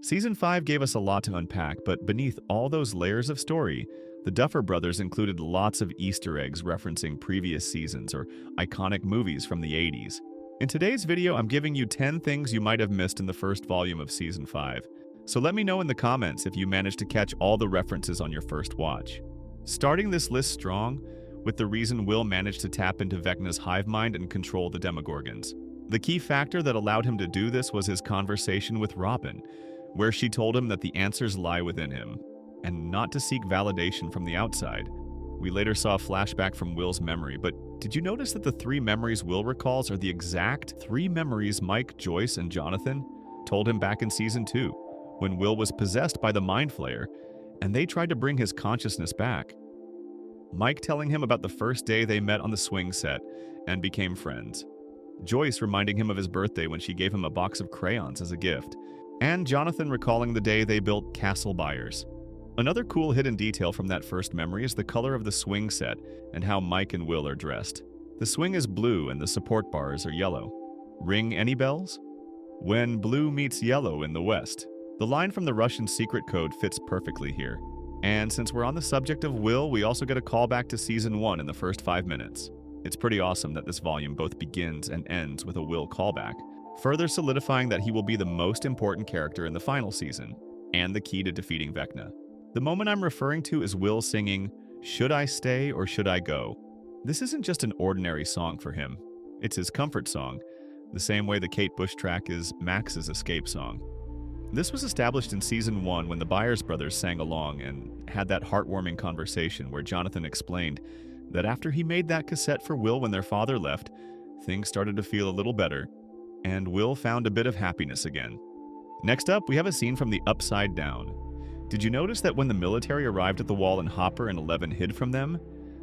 Season 5 gave us a lot to unpack, but beneath all those layers of story, the Duffer Brothers included lots of Easter eggs referencing previous seasons or iconic movies from the 80s. In today's video, I'm giving you 10 things you might have missed in the first volume of Season 5. So let me know in the comments if you managed to catch all the references on your first watch. Starting this list strong with the reason Will managed to tap into Vecna's hive mind and control the Demogorgons. The key factor that allowed him to do this was his conversation with Robin, where she told him that the answers lie within him, and not to seek validation from the outside. We later saw a flashback from Will's memory, but did you notice that the 3 memories Will recalls are the exact 3 memories Mike, Joyce, and Jonathan told him back in Season 2, when Will was possessed by the Mind Flayer, and they tried to bring his consciousness back? Mike telling him about the first day they met on the swing set and became friends. Joyce reminding him of his birthday when she gave him a box of crayons as a gift. And Jonathan recalling the day they built Castle Byers. Another cool hidden detail from that first memory is the color of the swing set and how Mike and Will are dressed. The swing is blue and the support bars are yellow. Ring any bells? When blue meets yellow in the West. The line from the Russian secret code fits perfectly here. And since we're on the subject of Will, we also get a callback to Season 1 in the first 5 minutes. It's pretty awesome that this volume both begins and ends with a Will callback, further solidifying that he will be the most important character in the final season, and the key to defeating Vecna. The moment I'm referring to is Will singing, "Should I Stay or Should I Go?" This isn't just an ordinary song for him. It's his comfort song, the same way the Kate Bush track is Max's escape song. This was established in Season 1 when the Byers brothers sang along and had that heartwarming conversation where Jonathan explained that after he made that cassette for Will when their father left, things started to feel a little better, and Will found a bit of happiness again. Next up, we have a scene from the Upside Down. Did you notice that when the military arrived at the wall and Hopper and Eleven hid from them,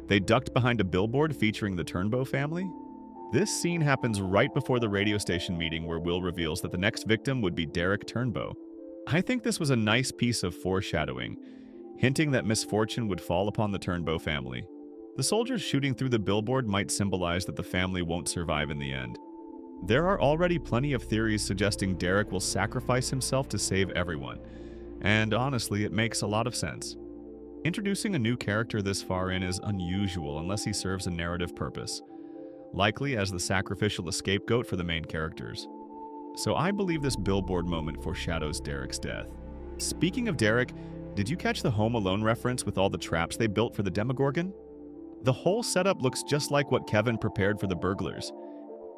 they ducked behind a billboard featuring the Turnbow family? This scene happens right before the radio station meeting where Will reveals that the next victim would be Derek Turnbow. I think this was a nice piece of foreshadowing, hinting that misfortune would fall upon the Turnbow family. The soldiers shooting through the billboard might symbolize that the family won't survive in the end. There are already plenty of theories suggesting Derek will sacrifice himself to save everyone, and honestly, it makes a lot of sense. Introducing a new character this far in is unusual unless he serves a narrative purpose, likely as the sacrificial scapegoat for the main characters. So I believe this billboard moment foreshadows Derek's death. Speaking of Derek, did you catch the Home Alone reference with all the traps they built for the Demogorgon? The whole setup looks just like what Kevin prepared for the burglars.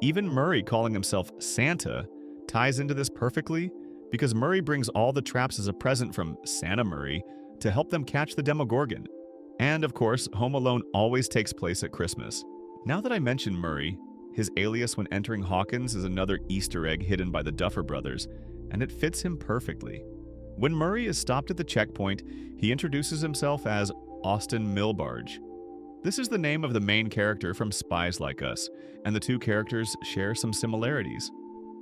Even Murray calling himself Santa ties into this perfectly because Murray brings all the traps as a present from Santa Murray to help them catch the Demogorgon. And of course, Home Alone always takes place at Christmas. Now that I mention Murray, his alias when entering Hawkins is another Easter egg hidden by the Duffer Brothers, and it fits him perfectly. When Murray is stopped at the checkpoint, he introduces himself as Austin Milbarge. This is the name of the main character from Spies Like Us, and the two characters share some similarities.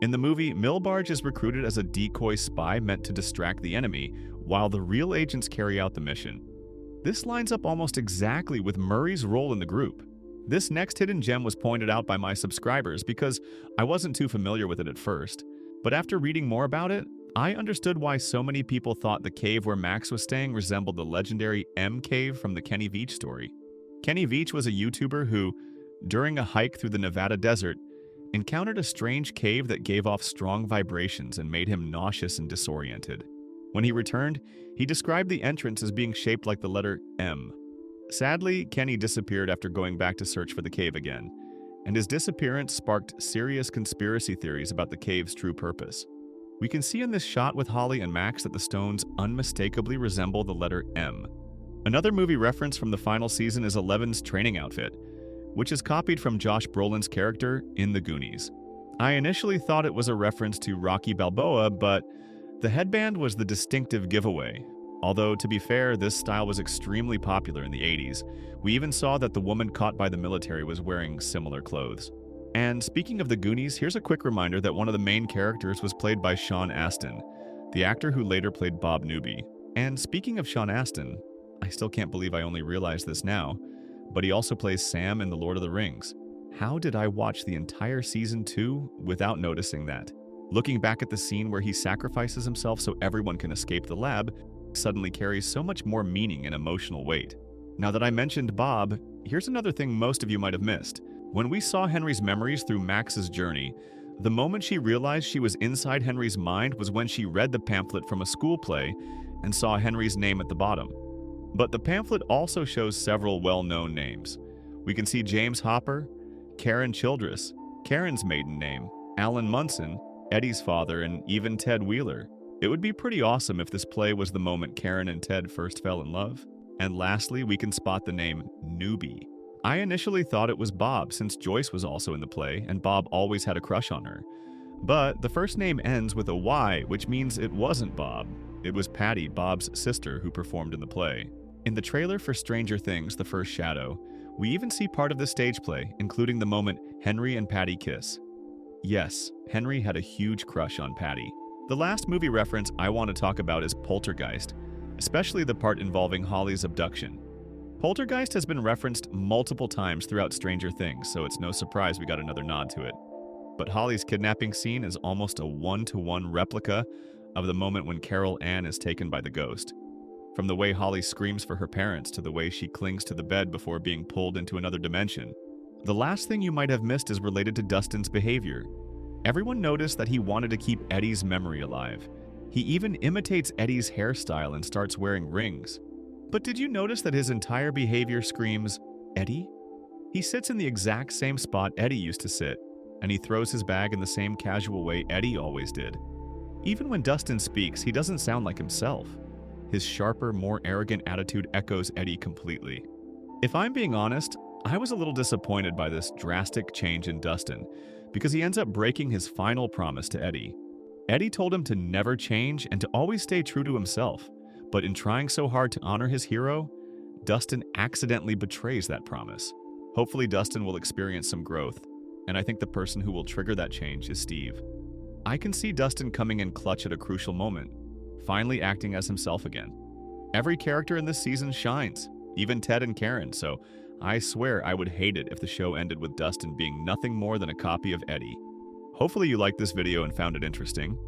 In the movie, Milbarge is recruited as a decoy spy meant to distract the enemy, while the real agents carry out the mission. This lines up almost exactly with Murray's role in the group. This next hidden gem was pointed out by my subscribers because I wasn't too familiar with it at first, but after reading more about it, I understood why so many people thought the cave where Max was staying resembled the legendary M Cave from the Kenny Veach story. Kenny Veach was a YouTuber who, during a hike through the Nevada desert, encountered a strange cave that gave off strong vibrations and made him nauseous and disoriented. When he returned, he described the entrance as being shaped like the letter M. Sadly, Kenny disappeared after going back to search for the cave again, and his disappearance sparked serious conspiracy theories about the cave's true purpose. We can see in this shot with Holly and Max that the stones unmistakably resemble the letter M. Another movie reference from the final season is Eleven's training outfit, which is copied from Josh Brolin's character in the Goonies. I initially thought it was a reference to Rocky Balboa, but the headband was the distinctive giveaway. Although, to be fair, this style was extremely popular in the 80s. We even saw that the woman caught by the military was wearing similar clothes. And speaking of the Goonies, here's a quick reminder that one of the main characters was played by Sean Astin, the actor who later played Bob Newby. And speaking of Sean Astin, I still can't believe I only realized this now, but he also plays Sam in The Lord of the Rings. How did I watch the entire Season 2 without noticing that? Looking back at the scene where he sacrifices himself so everyone can escape the lab suddenly carries so much more meaning and emotional weight. Now that I mentioned Bob, here's another thing most of you might have missed. When we saw Henry's memories through Max's journey, the moment she realized she was inside Henry's mind was when she read the pamphlet from a school play and saw Henry's name at the bottom. But the pamphlet also shows several well-known names. We can see James Hopper, Karen Childress, Karen's maiden name, Alan Munson, Eddie's father, and even Ted Wheeler. It would be pretty awesome if this play was the moment Karen and Ted first fell in love. And lastly, we can spot the name Newbie. I initially thought it was Bob since Joyce was also in the play and Bob always had a crush on her. But the first name ends with a Y, which means it wasn't Bob. It was Patty, Bob's sister, who performed in the play. In the trailer for Stranger Things, The First Shadow, we even see part of the stage play, including the moment Henry and Patty kiss. Yes, Henry had a huge crush on Patty. The last movie reference I want to talk about is Poltergeist, especially the part involving Holly's abduction. Poltergeist has been referenced multiple times throughout Stranger Things, so it's no surprise we got another nod to it. But Holly's kidnapping scene is almost a one-to-one replica of the moment when Carol Ann is taken by the ghost. From the way Holly screams for her parents to the way she clings to the bed before being pulled into another dimension. The last thing you might have missed is related to Dustin's behavior. Everyone noticed that he wanted to keep Eddie's memory alive. He even imitates Eddie's hairstyle and starts wearing rings. But did you notice that his entire behavior screams, Eddie? He sits in the exact same spot Eddie used to sit, and he throws his bag in the same casual way Eddie always did. Even when Dustin speaks, he doesn't sound like himself. His sharper, more arrogant attitude echoes Eddie completely. If I'm being honest, I was a little disappointed by this drastic change in Dustin, because he ends up breaking his final promise to Eddie. Eddie told him to never change and to always stay true to himself. But in trying so hard to honor his hero, Dustin accidentally betrays that promise. Hopefully Dustin will experience some growth, and I think the person who will trigger that change is Steve. I can see Dustin coming in clutch at a crucial moment, finally acting as himself again. Every character in this season shines, even Ted and Karen, so I swear I would hate it if the show ended with Dustin being nothing more than a copy of Eddie. Hopefully you liked this video and found it interesting.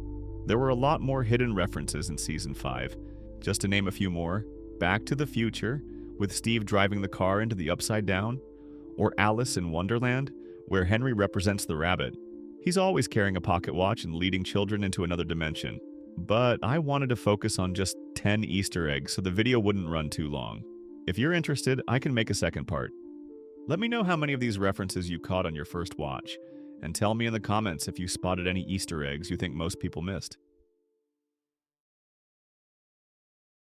There were a lot more hidden references in Season 5. Just to name a few more, Back to the Future, with Steve driving the car into the Upside Down, or Alice in Wonderland, where Henry represents the rabbit. He's always carrying a pocket watch and leading children into another dimension. But I wanted to focus on just 10 Easter eggs so the video wouldn't run too long. If you're interested, I can make a second part. Let me know how many of these references you caught on your first watch, and tell me in the comments if you spotted any Easter eggs you think most people missed.